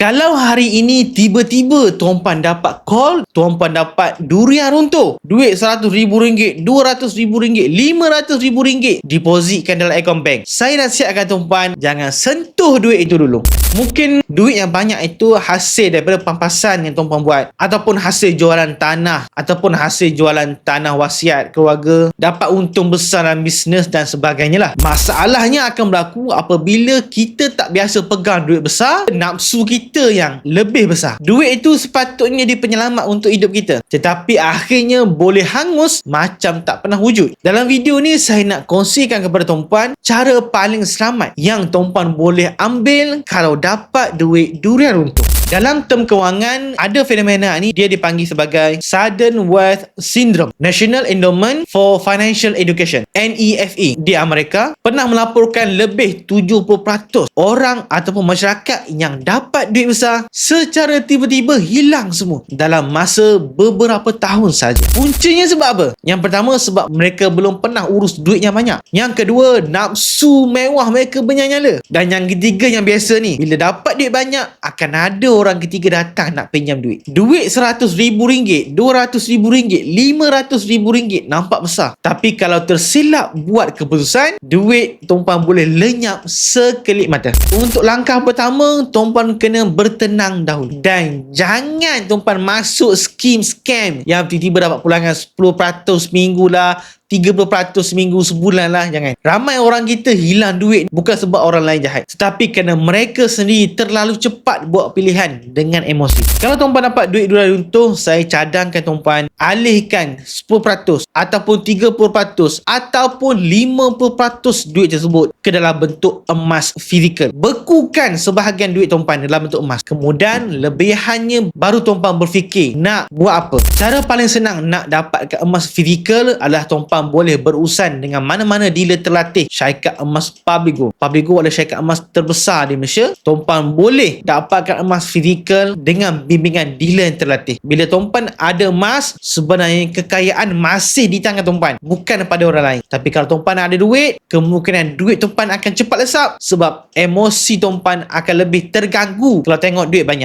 Kalau hari ini tiba-tiba tuan-puan dapat call, tuan-puan dapat durian runtuh, duit RM100,000, RM200,000, RM500,000 depositkan dalam akaun bank. Saya nasihatkan tuan-puan, jangan sentuh duit itu dulu. Mungkin duit yang banyak itu hasil daripada pampasan yang tuan-puan buat, ataupun hasil jualan tanah, ataupun hasil jualan tanah wasiat keluarga, dapat untung besar dalam bisnes dan sebagainya lah. Masalahnya akan berlaku apabila kita tak biasa pegang duit besar, nafsu kita yang lebih besar. Duit itu sepatutnya dia penyelamat untuk hidup kita, tetapi akhirnya boleh hangus macam tak pernah wujud. Dalam video ni saya nak kongsikan kepada tuan-puan cara paling selamat yang tuan-puan boleh ambil kalau dapat duit durian runtuh. Dalam term kewangan, ada fenomena ni dia dipanggil sebagai Sudden Wealth Syndrome. National Endowment for Financial Education, NEFE, di Amerika pernah melaporkan lebih 70% orang ataupun masyarakat yang dapat duit besar secara tiba-tiba hilang semua dalam masa beberapa tahun saja. Puncanya sebab apa? Yang pertama, sebab mereka belum pernah urus duit yang banyak. Yang kedua, nafsu mewah mereka bernyala-nyala. Dan yang ketiga yang biasa ni, bila dapat duit banyak, akan ada orang ketiga datang nak pinjam duit. Duit RM100,000, RM200,000, RM500,000 nampak besar. Tapi kalau tersilap buat keputusan, duit tuan-puan boleh lenyap sekelip mata. Untuk langkah pertama, tuan-puan kena bertenang dahulu. Dan jangan tuan-puan masuk skim scam yang tiba-tiba dapat pulangan 10% seminggu lah, 30% seminggu, sebulan lah. Jangan. Ramai orang kita hilang duit bukan sebab orang lain jahat, tetapi kerana mereka sendiri terlalu cepat buat pilihan dengan emosi. Kalau tuan-puan dapat duit durian runtuh, saya cadangkan tuan-puan alihkan 10% ataupun 30% ataupun 50% duit tersebut ke dalam bentuk emas fizikal. Bekukan sebahagian duit tuan-puan dalam bentuk emas. Kemudian lebihannya baru tuan-puan berfikir nak buat apa. Cara paling senang nak dapatkan emas fizikal adalah tuan-puan boleh berurusan dengan mana-mana dealer terlatih syarikat emas Publigo. Publigo adalah syarikat emas terbesar di Malaysia. Tuan-puan boleh dapatkan emas fizikal dengan bimbingan dealer yang terlatih. Bila tuan-puan ada emas, sebenarnya kekayaan masih di tangan tuan-puan, bukan pada orang lain. Tapi kalau tuan-puan ada duit, kemungkinan duit tuan-puan akan cepat lesap sebab emosi tuan-puan akan lebih terganggu kalau tengok duit banyak.